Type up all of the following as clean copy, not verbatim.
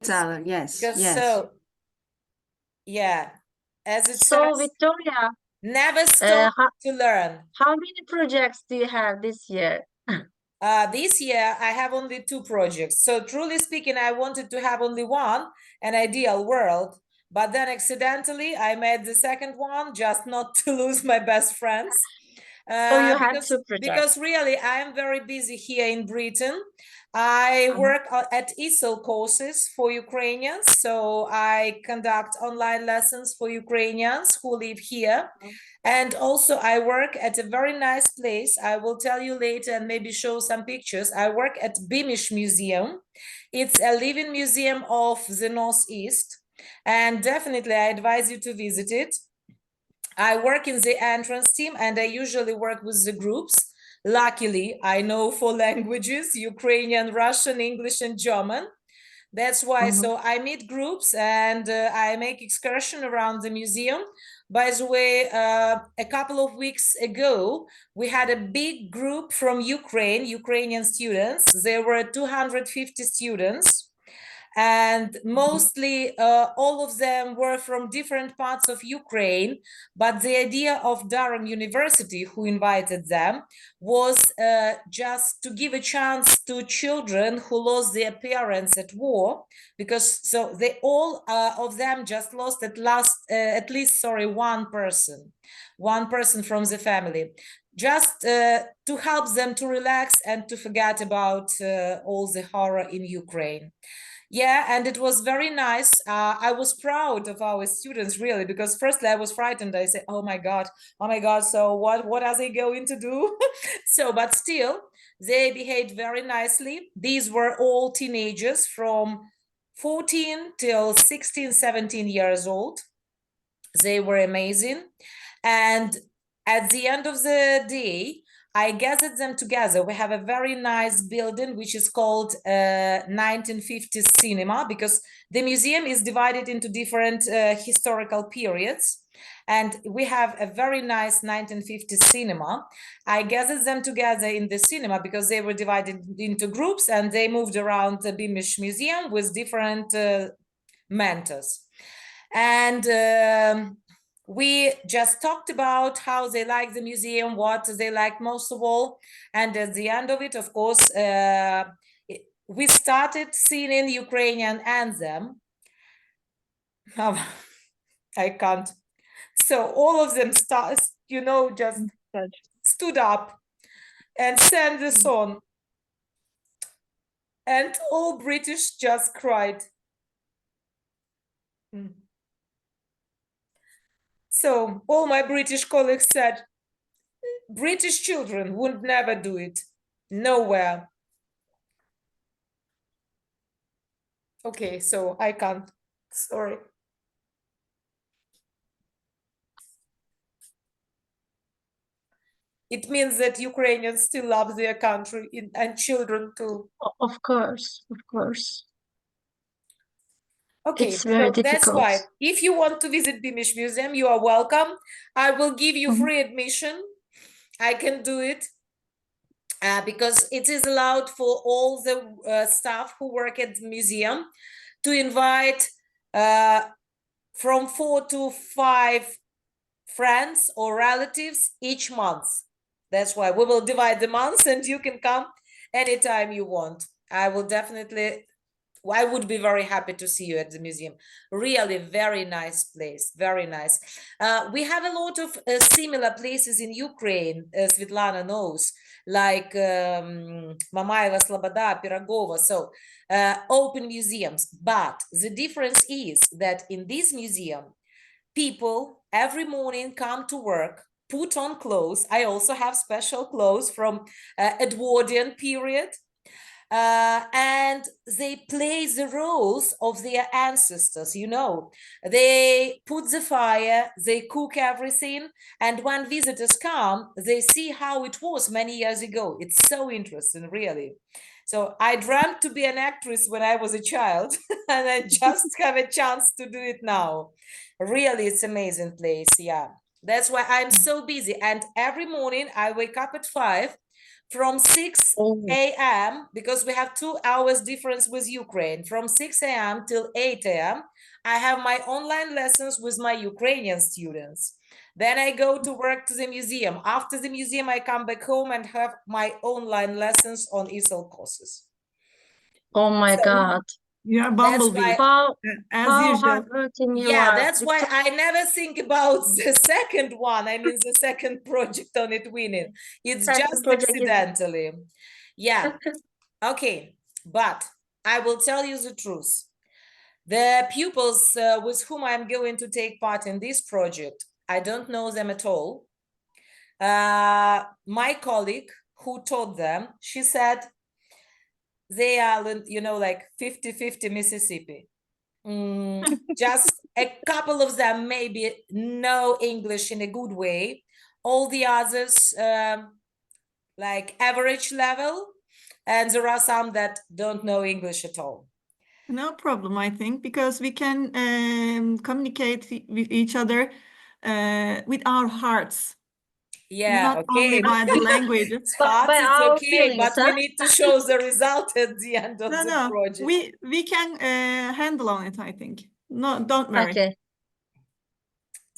Tyler, yes, Because yes. yeah, as it So, says, Victoria, never stop how, to learn. how many projects do you have this year? This year, I have only 2 projects. So truly speaking, I wanted to have only one, an ideal world. But then accidentally, I made the second one just not to lose my best friends. So you had Because 2 projects. really, I am very busy here in Britain. I work at ESOL courses for Ukrainians. So I conduct online lessons for Ukrainians who live here. And also I work at a very nice place. I will tell you later and maybe show some pictures. I work at Beamish Museum. It's a living museum of the Northeast. And definitely I advise you to visit it. I work in the entrance team and I usually work with the groups. Luckily, I know 4 languages, Ukrainian, Russian, English, and German. That's why, so I meet groups and I make excursion around the museum. By the way, a couple of weeks ago, we had a big group from Ukraine, Ukrainian students. There were 250 students. And mostly all of them were from different parts of Ukraine. But the idea of Durham University, who invited them, was just to give a chance to children who lost their parents at war, because so they all of them just lost at least one person from the family, just to help them to relax and to forget about all the horror in Ukraine. Yeah, and it was very nice. I was proud of our students, really, because firstly I was frightened. I said, oh my God, so what are they going to do? So, but still, they behaved very nicely. These were all teenagers from 14 till 16, 17 years old. They were amazing. And at the end of the day, I gathered them together. We have a very nice building, which is called 1950s Cinema, because the museum is divided into different historical periods. And we have a very nice 1950s cinema. I gathered them together in the cinema because they were divided into groups and they moved around the Beamish Museum with different mentors. And we just talked about how they like the museum, what they like most of all. And at the end of it, of course, we started singing Ukrainian anthem. I can't. So all of them just stood up and sang the song. And all British just cried. So all my British colleagues said, British children would never do it. Nowhere. Okay, so I can't. Sorry. It means that Ukrainians still love their country and children too. Of course, of course. Okay, It's very so that's difficult. why if you want to visit Beamish Museum, you are welcome. I will give you free admission. I can do it because it is allowed for all the staff who work at the museum to invite from 4 to 5 friends or relatives each month. That's why we will divide the months and you can come anytime you want. I would be very happy to see you at the museum. Really very nice place, very nice. We have a lot of similar places in Ukraine, Svetlana knows, like Mamaeva, Sloboda, Pirogova, so open museums. But the difference is that in this museum, people every morning come to work, put on clothes. I also have special clothes from Edwardian period. And they play the roles of their ancestors, They put the fire, they cook everything, and when visitors come, they see how it was many years ago. It's so interesting, really. So I dreamt to be an actress when I was a child, and I just have a chance to do it now. Really, it's amazing place, yeah. That's why I'm so busy. And every morning I wake up at 5 from 6 Oh, a.m., because we have 2 hours difference with Ukraine, from 6 a.m. till 8 a.m., I have my online lessons with my Ukrainian students. Then I go to work to the museum. After the museum, I come back home and have my online lessons on ESOL courses. oh my So God. You're a that's bumblebee, why, as How usual. hardworking you yeah, are. that's why I never think about the second one. I mean, the second project on it winning. It's Second just project is accidentally. Yeah. Okay. But I will tell you the truth. The pupils with whom I'm going to take part in this project, I don't know them at all. My colleague who taught them, she said they are, you know, like 50-50 Mississippi. Just a couple of them maybe know English in a good way. All the others like average level, and there are some that don't know English at all. No problem, I think, because we can communicate with each other with our hearts, Yeah, not only okay. by the language. It's hard, by it's our okay, feelings, but we huh? need to show the result at the end of No, the no, project. we can handle on it, I think. No, don't worry. Okay.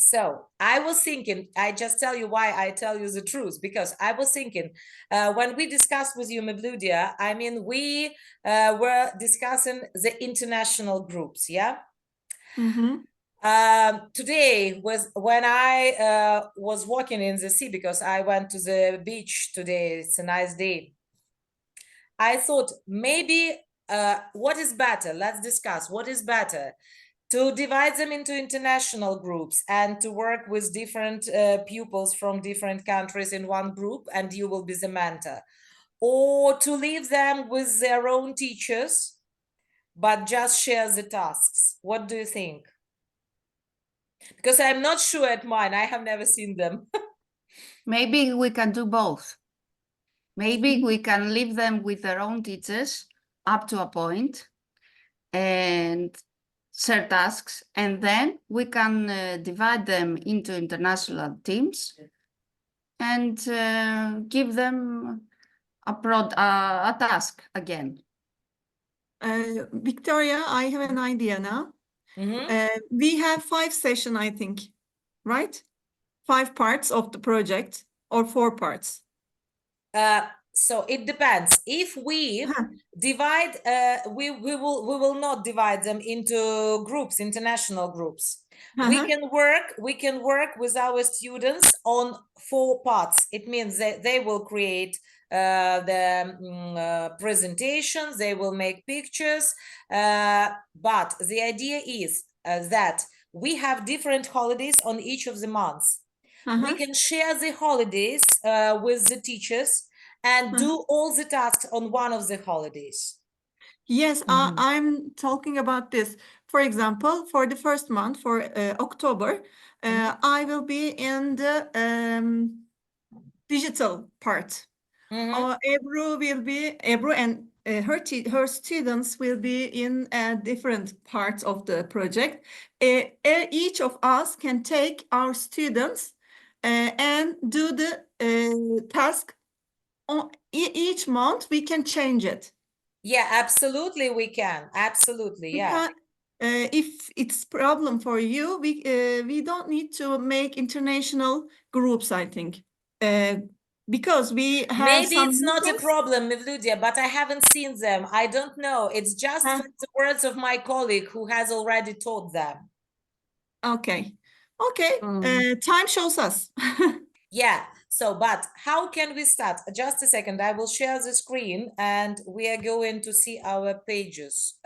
So I was thinking, I just tell you why I tell you the truth, because I was thinking when we discussed with you, Mevludia, I mean, we were discussing the international groups, yeah? Mhm. Today was when I was walking in the sea, because I went to the beach today, it's a nice day. I thought maybe what is better? Let's discuss what is better, to divide them into international groups and to work with different pupils from different countries in one group, and you will be the mentor, or to leave them with their own teachers, but just share the tasks. What do you think? Because I'm not sure at mine, I have never seen them. Maybe we can do both. Maybe we can leave them with their own teachers up to a point and share tasks, and then we can divide them into international teams and give them a task again. Victoria, I have an idea now. We have 5 sessions, I think, right? 5 parts of the project, or 4 parts. So it depends. If we divide, we will not divide them into groups, international groups. We can work with our students on 4 parts. It means that they will create the presentations, they will make pictures, but the idea is that we have different holidays on each of the months. We can share the holidays with the teachers and do all the tasks on one of the holidays. Yes, I'm talking about this. For example, for the first month, for October, I will be in the digital part. Ebru and her students will be in different parts of the project. Each of us can take our students and do the task. On each month, we can change it. Yeah, absolutely, we can. Absolutely, yeah. If it's problem for you, we don't need to make international groups, I think. Because we have Maybe some it's not a meetings. problem, Mevludia, but I haven't seen them. I don't know. It's just from the words of my colleague who has already taught them. Okay. Time shows us. Yeah. So, but how can we start? Just a second. I will share the screen and we are going to see our pages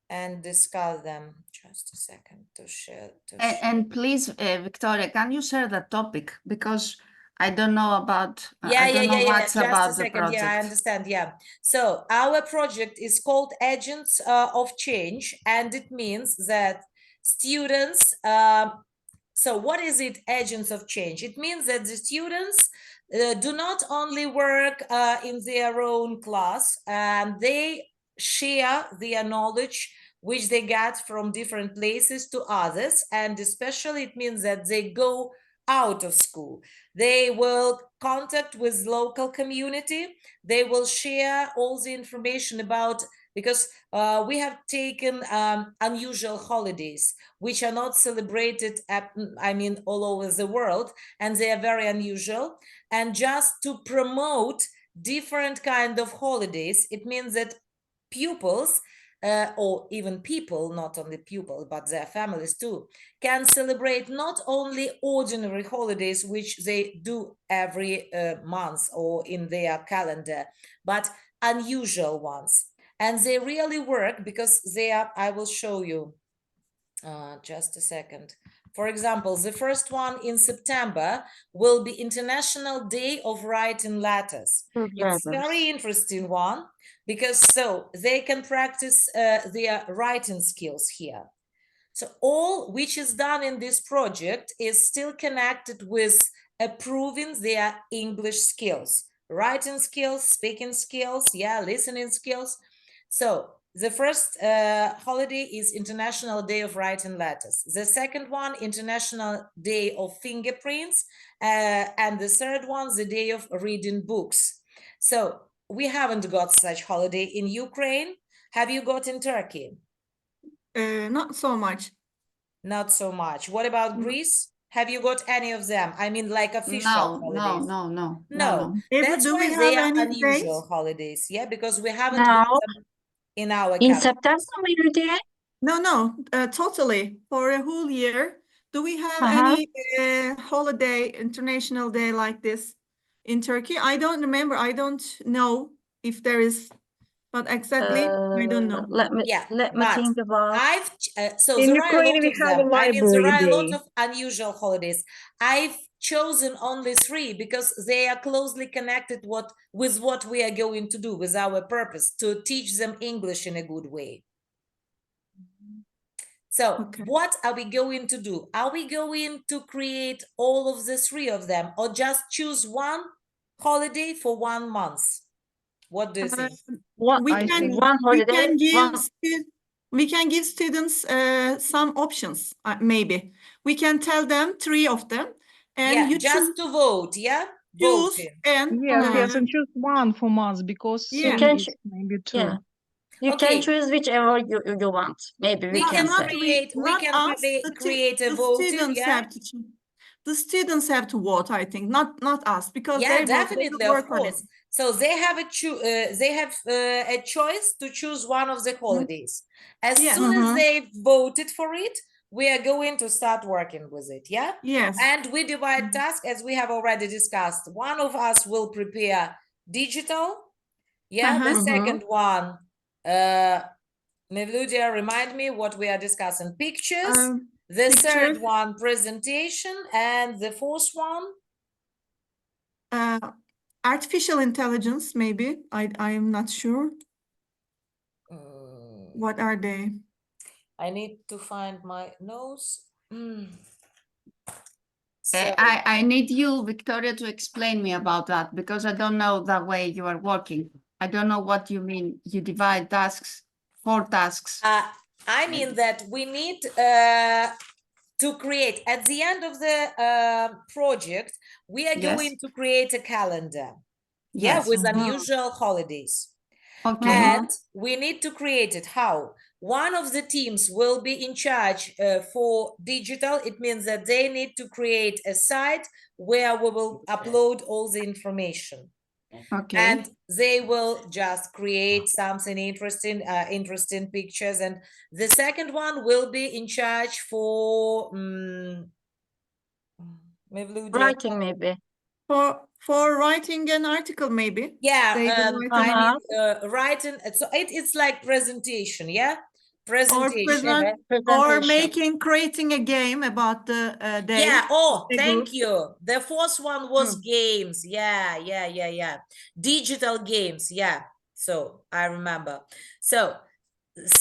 and discuss them. Just a second to share. And please, Victoria, can you share the topic? Because I don't know about, I don't know much Just about a the second. project. Yeah, I understand. Yeah. So our project is called Agents of Change, and it means that students, so what is it, Agents of Change? It means that the students do not only work in their own class, and they share their knowledge which they get from different places to others, and especially it means that they go out of school. They will contact with local community. They will share all the information about, because we have taken unusual holidays, which are not celebrated all over the world, and they are very unusual. And just to promote different kind of holidays, it means that pupils or even people, not only pupils, but their families too, can celebrate not only ordinary holidays, which they do every month or in their calendar, but unusual ones. And they really work because they are, I will show you just a second. For example, the first one in September will be International Day of Writing Letters. It's very interesting one because so they can practice their writing skills here. So all which is done in this project is still connected with improving their English skills, writing skills, speaking skills, listening skills. So the first holiday is International Day of Writing Letters. The second one, International Day of Fingerprints. And the third one, the Day of Reading Books. So we haven't got such holiday in Ukraine. Have you got in Turkey? Not so much. Not so much. What about Greece? Have you got any of them? I mean, like official holidays? No. That's Do why we they have are any unusual dates? holidays. Yeah, because we haven't No. got them in our In calendar. September, maybe? No, totally. For a whole year, do we have Uh-huh. any holiday, international day like this in Turkey? I don't remember. I don't know if there is, but exactly, I don't know. Let me Yeah, let me think about. so In there are a Ukraine, lot we of have a them. I mean, there library are a lot day. of unusual holidays. I've chosen only 3 because they are closely connected with what we are going to do, with our purpose, to teach them English in a good way. So Okay. what are we going to do? Are we going to create all of the 3 of them, or just choose one holiday for 1 month? What do you think? One, We I can think one holiday, we can give students some options, maybe. We can tell them 3 of them, and you just to vote, choose voting. and yes, and choose one for months because Yeah. you soon can it's maybe 2. yeah. You Okay. can choose whichever you want. Maybe we We can say. create a voting, students have to choose. The students have to vote, I think, not us, because Yeah, they will definitely, of work on it. course. So they have a choice to choose one of the holidays. As Yeah. soon as they've voted for it, we are going to start working with it. Yeah. Yes. And we divide tasks as we have already discussed. One of us will prepare digital. Yeah. The second one, Mevludia, remind me what we are discussing. Pictures. The third Pictures. one, presentation. And the fourth one? Artificial intelligence, maybe. I'm not sure. What are they? I need to find my notes. I need you, Victoria, to explain me about that because I don't know the way you are working. I don't know what you mean. You divide tasks, 4 tasks. I mean that we need to create, at the end of the project, we are going to create a calendar. Yes. With unusual holidays. Okay. And we need to create it. How? One of the teams will be in charge for digital. It means that they need to create a site where we will upload all the information. Okay. And they will just create something interesting, interesting pictures. And the second one will be in charge for Writing, maybe. For writing an article, maybe. Writing. So it's like presentation, presentation. Or creating a game about the day. Thank you. The fourth one was games. Digital games. So I remember. So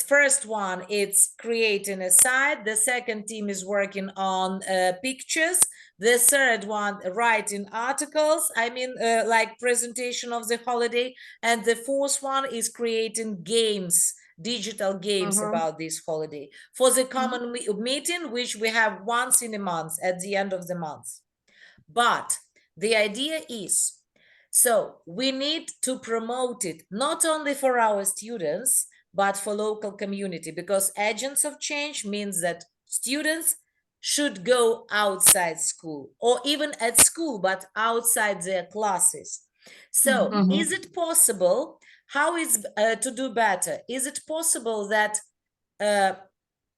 first one, it's creating a site. The second team is working on pictures. The third one, writing articles. Like presentation of the holiday. And the fourth one is creating games, digital games about this holiday for the common meeting, which we have once in a month at the end of the month. But the idea is, so we need to promote it not only for our students, but for local community, because agents of change means that students should go outside school, or even at school, but outside their classes. So Mhm. is it possible, how is to do better? Is it possible that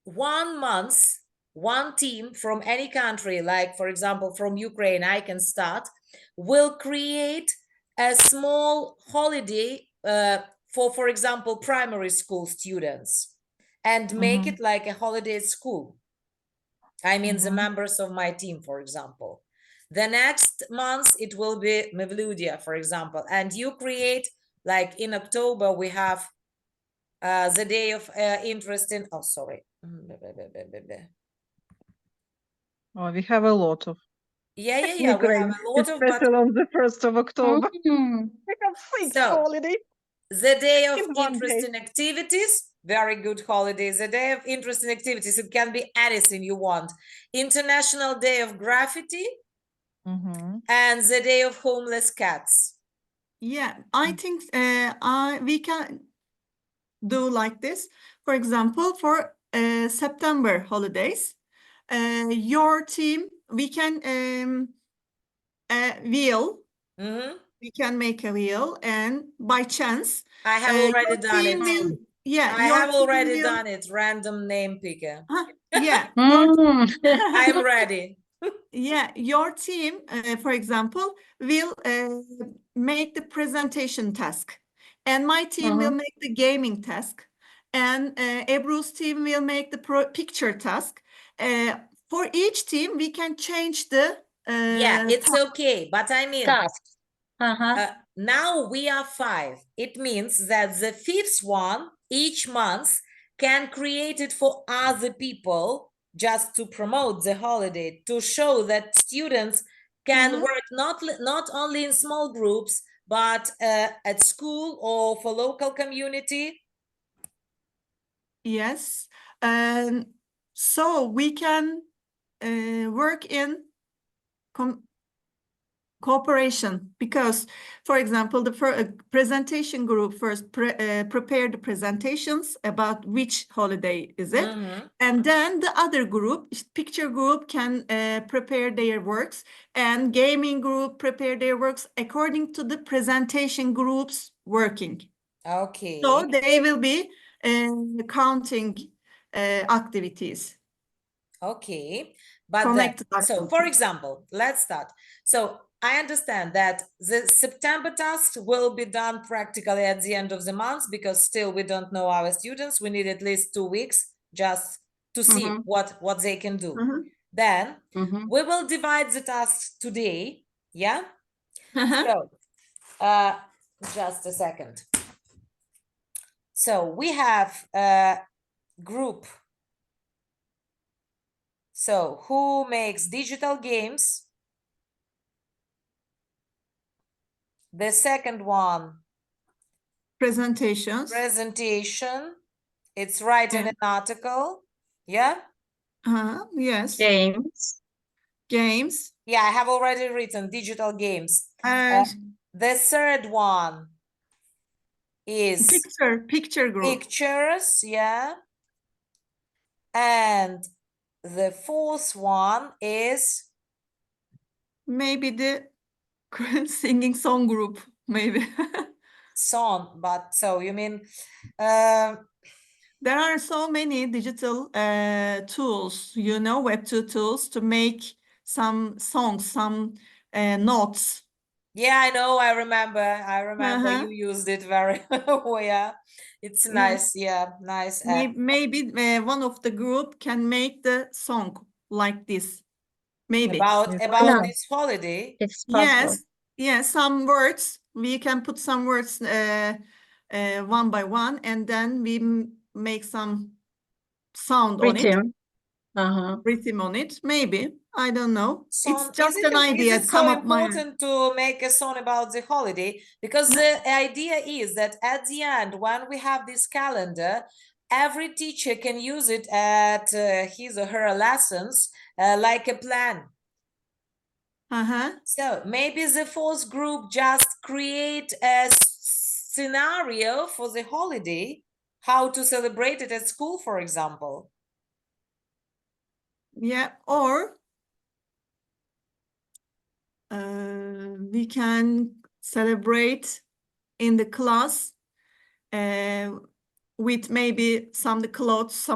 1 month, one team from any country, like for example from Ukraine, I can start, will create a small holiday for example, primary school students, and make Mhm. it like a holiday at school. I mean, the Mhm. members of my team, for example. The next month, it will be Mevludia, for example, and you create, like in October, we have the day of interest in, oh, sorry. Oh, we have a lot of Yeah, we have Ukraine, a lot of, but especially on the 1st of October. Mm. We have 6 So- holidays the day of in one interest day. in activities, very good holiday. The day of interest in activities, it can be anything you want. International Day of Graffiti Mhm. and the day of homeless cats. Yeah, I think we can do like this. For example, for September holidays, your team, we can wheel. Mhm. We can make a wheel, and by chance, I have your already done team it. will, yeah, I your have team already will, done it. Random name picker. yeah, your Mm. I'm ready. Yeah, your team, for example, will make the presentation task, and my team will Mhm. make the gaming task, and Ebru's team will make the picture task. For each team, we can change the Yeah, it's okay. But I mean, Tasks. Uh-huh. now we are 5. It means that the 5th one each month can create it for other people, just to promote the holiday, to show that students can Mhm. work not only in small groups, but at school or for local community. Yes, so we can work in cooperation, because, for example, the presentation group first prepare the presentations about which holiday is it, Mhm. and then the other group, picture group, can prepare their works, and gaming group prepare their works according to the presentation groups working. Okay. So they will be counting activities. Okay, but Connected so for activities. example, let's start. So I understand that the September tasks will be done practically at the end of the month, because still we don't know our students. We need at least 2 weeks just to see Mhm. what they can do. Mhm. Then Mhm. we will divide the tasks today. Yeah. Uh-huh. So just a second. So we have a group. So who makes digital games? The second one, Presentations. presentation. It's writing Yeah. an article. Yeah. Yes. Games. Games. Yeah, I have already written digital games. Uh, The third one is picture group. pictures. Yeah. And the fourth one is Maybe the singing song group, maybe. song. But so you mean There are so many digital tools, Web2 tools to make some songs, some notes. yeah, I know, I remember Uh-huh. you used it very well. Yeah, it's Yes. nice. Yeah, nice. Maybe one of the group can make the song like this. Maybe. About Yeah. this holiday. It's possible. Yes, some words. We can put some words one by one, and then we make some sound on it, Rhythm. Uh-huh. rhythm on it. Maybe, I don't know. Song, It's just is an idea. it Come so up my. important to make a song about the holiday? Because No. the idea is that at the end, when we have this calendar, every teacher can use it at his or her lessons like a plan. So maybe the fourth group just create a scenario for the holiday, how to celebrate it at school, for example. Yeah, or we can celebrate in the class with maybe some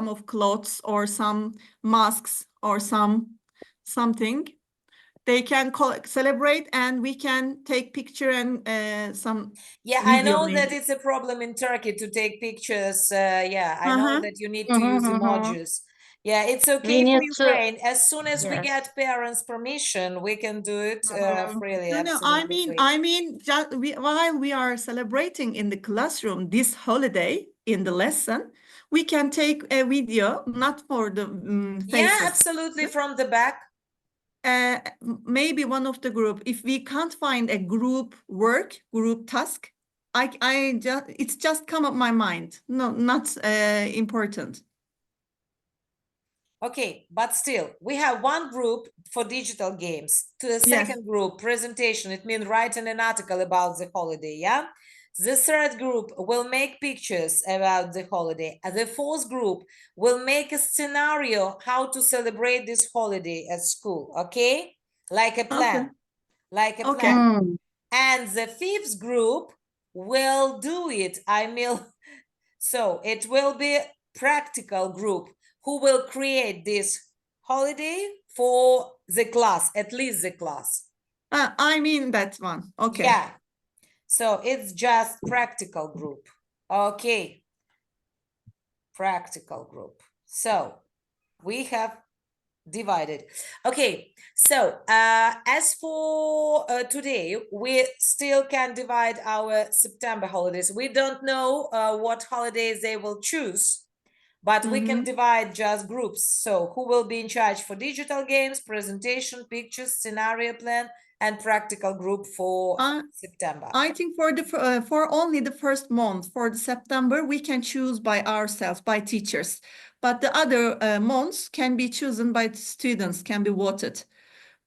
of clothes or some masks or something. They can celebrate and we can take picture and some Yeah, I video know that maybe. it's a problem in Turkey to take pictures. Yeah, I know that you need to use emojis. Yeah, it's okay for need to- Ukraine. As soon as we Yes. get parents' permission, we can do it freely. No, Absolutely free. I mean, just while we are celebrating in the classroom this holiday in the lesson, we can take a video, not for the Yeah, faces. absolutely, from the back. Maybe one of the group. If we can't find a group task, it's just come up my mind. No, not important. Okay, but still, we have one group for digital games. To the Yes. second group, presentation, it means writing an article about the holiday, yeah? The third group will make pictures about the holiday. And the fourth group will make a scenario how to celebrate this holiday at school, okay? Like a plan, like a Okay. plan. And the fifth group will do it. So it will be practical group who will create this holiday for the class, at least the class. I mean that one. Okay. Yeah. So it's just practical group. Okay. Practical group. So we have divided. Okay. So as for today, we still can divide our September holidays. We don't know what holidays they will choose. But we can divide just groups. So who will be in charge for digital games, presentation, pictures, scenario plan, and practical group for September? I think for only the first month, for the September, we can choose by ourselves, by teachers. But the other months can be chosen by the students, can be voted.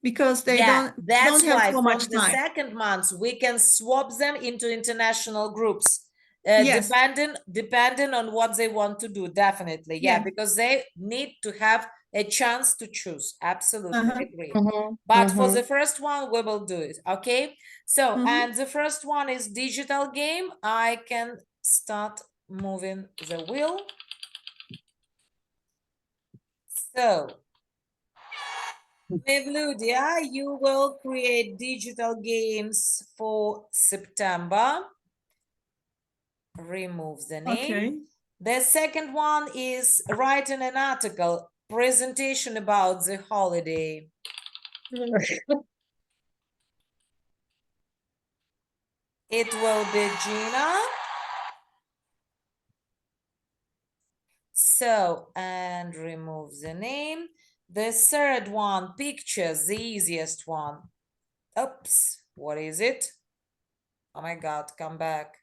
Because they don't that's have why so from much the time. second month, we can swap them into international groups. Yes. Depending on what they want to do, definitely. Yeah, Yeah. because they need to have a chance to choose. Absolutely agree. Mhm, But for mhm. the first one, we will do it. Okay. So, and the first one is digital game. I can start moving the wheel. So, Mevludia, you will create digital games for September. Remove the name. Okay. The second one is writing an article, presentation about the holiday. It will be Gina. So, and remove the name. The third one, pictures, the easiest one. Oops, what is it? Oh my God, come back.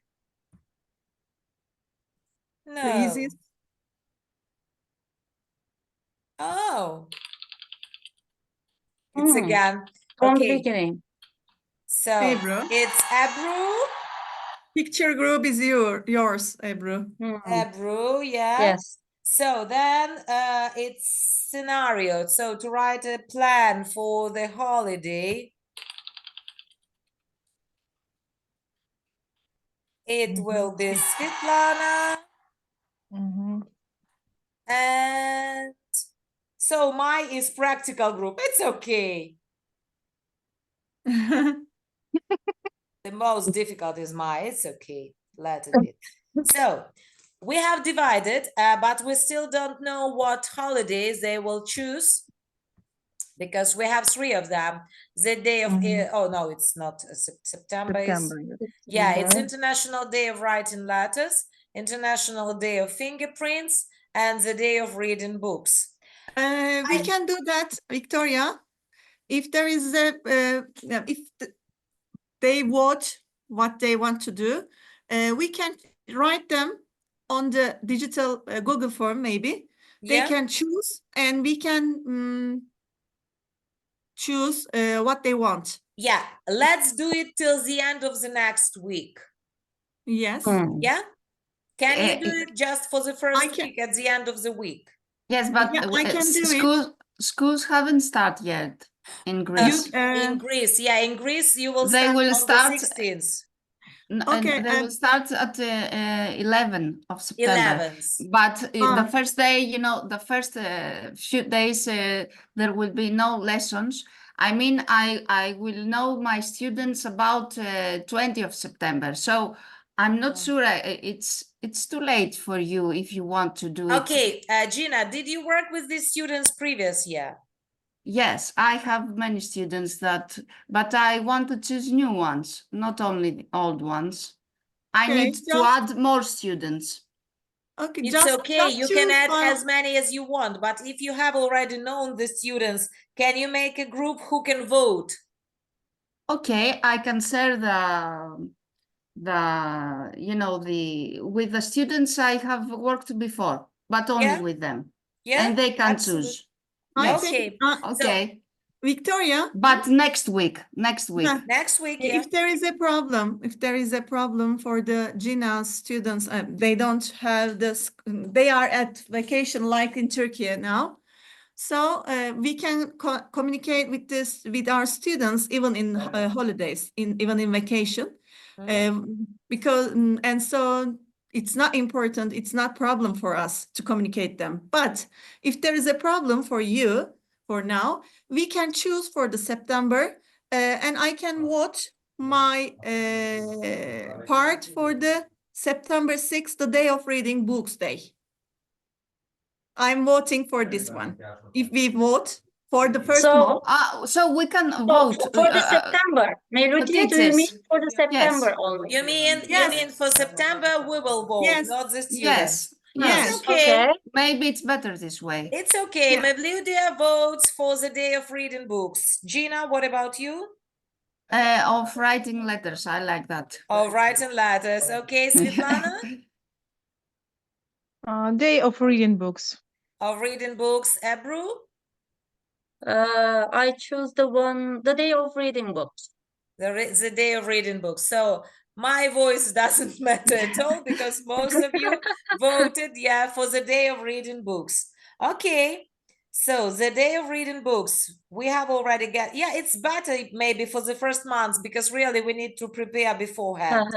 No. The easiest. Oh. It's again. From the Okay. beginning. So Ebru. it's Ebru. Picture group is yours, Ebru. Ebru, yeah. Yes. So then it's scenario. So to write a plan for the holiday, it will be Svetlana. And so my is practical group. It's okay. The most difficult is my. It's okay. Let it be. So we have divided, but we still don't know what holidays they will choose because we have three of them. The day of, oh no, it's not September. Yeah, it's International Day of Writing Letters, International Day of Fingerprints, and the Day of Reading Books. We can do that, Victoria. If there is they vote what they want to do, we can write them on the digital Google form, maybe. They Yeah. can choose and we can choose what they want. Yeah, let's do it till the end of the next week. Yes. Hmm. Yeah? Can you Eh, do it just for the first can- week at the end of the week? Yes, but Yeah, I can do it. schools haven't started yet in Greece. In Greece, yeah, in Greece you will They start will on start- the 16th. Okay, They will start at 11 of September. 11th. But the Ah. first day, you know, the first few days, there will be no lessons. I mean, I will know my students about 20 of September. So I'm not sure it's too late for you if you want to do it. Okay, Gina, did you work with these students previous year? Yes, I have many students but I want to choose new ones, not only the old ones. I Okay, need to add more students. Okay, It's okay, just you can choose add one. as many as you want, but if you have already known the students, can you make a group who can vote? Okay, I can share with the students I have worked before, but only Yeah? with them. Yeah, And they can absolutely. choose. I Yes. think, Okay, Okay, Victoria, but next week. Yeah. next week, yeah. if there is a problem for the Gina students, they don't have this, they are at vacation like in Turkey now. So we can communicate with our students even in holidays, even in vacation, because and so it's not important. It's not problem for us to communicate them. But if there is a problem for you for now, we can choose for the September, and I can vote my part for the September 6th, the day of reading books day. I'm voting for this one. If we vote for the first So- month, so we can So vote. for the September, Melody, do you teachers. mean for the September only? You mean Yes. for September we will vote, Yes. not the students? Yes, yes. Yes. Okay. Maybe it's better this way. It's okay. Yeah. Mevludia votes for the day of reading books. Gina, what about you? Of writing letters, I like that. Of writing letters. Okay, Svetlana? Day of reading books. Of reading books. Ebru? I choose the day of reading books. The day of reading books. So my voice doesn't matter at all because most of you voted, yeah, for the day of reading books. Okay. So the day of reading books, we have already got, yeah, it's better maybe for the first months because really we need to prepare beforehand.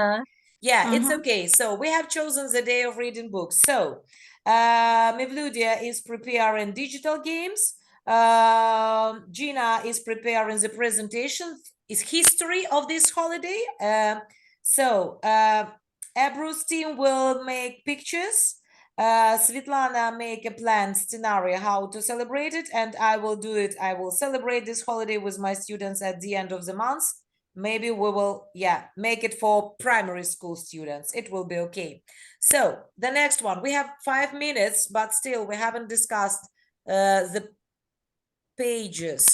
Yeah, it's okay. So we have chosen the day of reading books. So Mevludia is preparing digital games. Gina is preparing the presentation, is history of this holiday. Ebru's team will make pictures. Svetlana make a planned scenario how to celebrate it, and I will do it. I will celebrate this holiday with my students at the end of the month. Maybe we will, yeah, make it for primary school students. It will be okay. So the next one, we have 5 minutes, but still we haven't discussed the pages.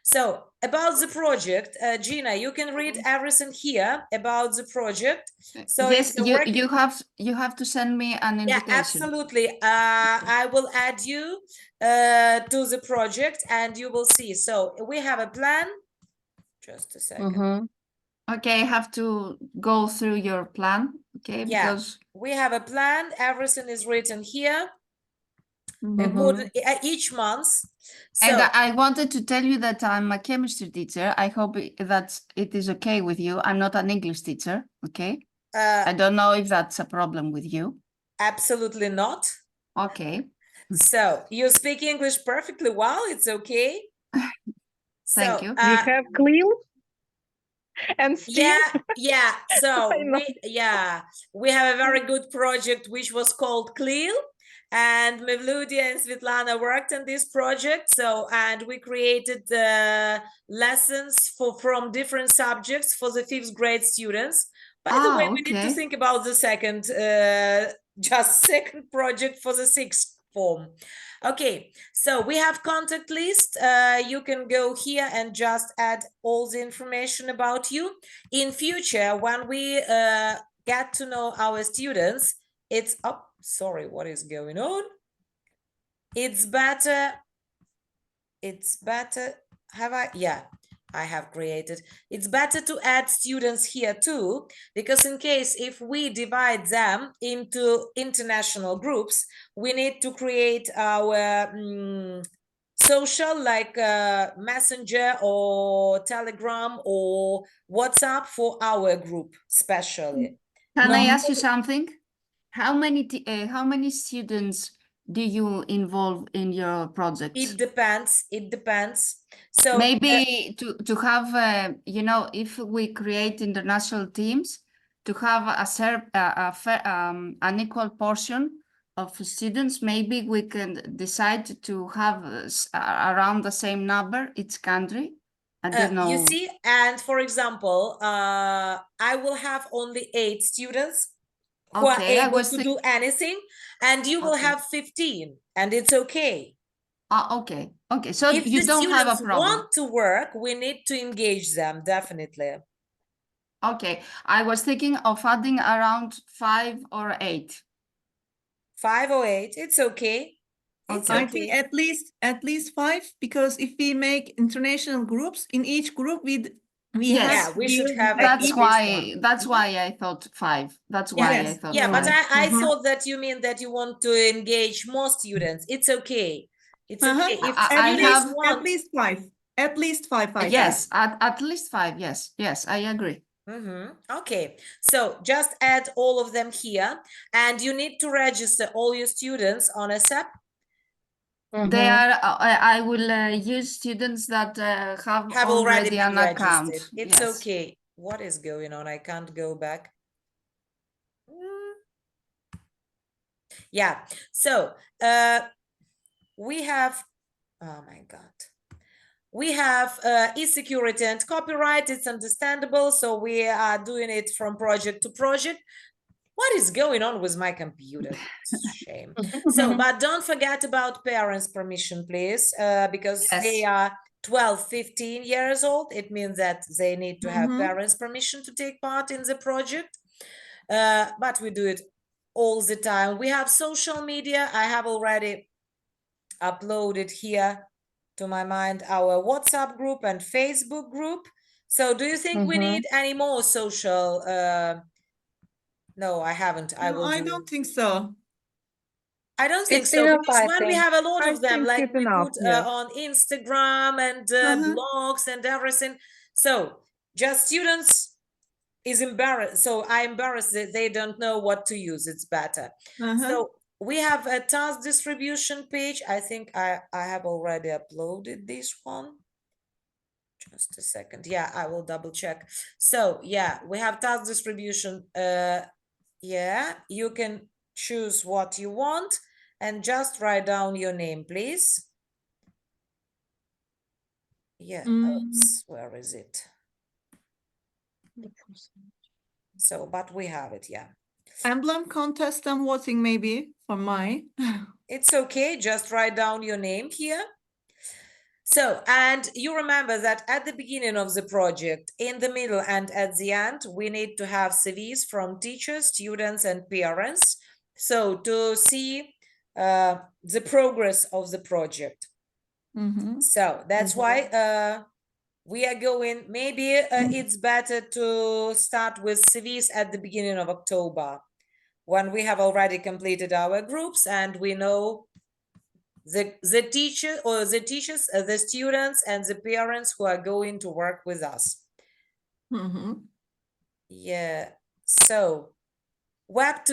So about the project, Gina, you can read everything here about the project. So yes, it's a you have to send me an yeah, invitation. absolutely. I will add you to the project and you will see. So we have a plan. Just a second. Okay, I have to go through your plan. Okay, Yeah, because we have a plan. Everything is written here. Each month. So and I wanted to tell you that I'm a chemistry teacher. I hope that it is okay with you. I'm not an English teacher. Okay. I don't know if that's a problem with you. Absolutely not. Okay. So you speak English perfectly well. It's okay. Thank you. We have Cleo and Steve. Yeah. So I know. we have a very good project which was called CLEAL, and Mevludia and Svetlana worked on this project. So and we created lessons from different subjects for the 5th grade students. By the way, we need to think about the second project for the 6th form. Okay, so we have contact list. You can go here and just add all the information about you. In future, when we get to know our students, it's sorry, what is going on? It's better have I? Yeah, I have created. It's better to add students here too, because in case if we divide them into international groups, we need to create our social, like Messenger or Telegram or WhatsApp for our group, especially. Can I No. ask you something? How many students do you involve in your project? It depends. It depends. So Maybe to have, you know, if we create international teams, to have an equal portion of students, maybe we can decide to have around the same number each country. I don't know. you see, and for example, I will have only 8 students who are Okay, I able was to do anything, and you will Okay. have 15, and it's okay. Okay, okay. So If you the don't have a students problem. want to work, we need to engage them, definitely. Okay, I was thinking of adding around 5 or 8. 5 or 8, it's okay. It's Okay. I think okay. at least 5, because if we make international groups, in each group we Yes. have Yeah, we should deal have with at That's least why one. that's why I thought 5. That's Yeah. why I Yes, thought Yeah, but 5. I Mhm. thought that you mean that you want to engage more students. It's okay. It's Uh-huh. okay. If I At students least have- want, at least 5. At least 5, I think. Yes, at least 5. Yes, I agree. Okay, so just add all of them here, and you need to register all your students on ASAP. They are. I will use students that have Have already been an account. registered. It's Yes. okay. What is going on? I can't go back. Yeah, so we have, oh my God. We have e-security and copyright. It's understandable. So we are doing it from project to project. What is going on with my computer? Shame. So, but don't forget about parents' permission, please, because they Yes. are 12, 15 years old. It means that they need to have Mhm. parents' permission to take part in the project. But we do it all the time. We have social media. I have already uploaded here, to my mind, our WhatsApp group and Facebook group. So do you think we need any more social? No, I haven't. I No, will I do. don't think so. I don't think It's so, enough, because I when we think. have a lot I of them, think like it's we enough, put yes. on Instagram and blogs and everything. So just students is embarrassed. So I embarrassed that they don't know what to use. It's better. Uh-huh. So we have a task distribution page. I think I have already uploaded this one. Just a second. Yeah, I will double check. So yeah, we have task distribution. Yeah, you can choose what you want and just write down your name, please. Yeah, oops, where is it? So, but we have it, yeah. Emblem contest and voting, maybe for mine. It's okay, just write down your name here. So, and you remember that at the beginning of the project, in the middle and at the end, we need to have CVs from teachers, students, and parents. So to see the progress of the project. Mhm. So that's why we are going, maybe it's better to start with CVs at the beginning of October, when we have already completed our groups and we know the teacher or the teachers, the students and the parents who are going to work with us. Mhm. Yeah, so Web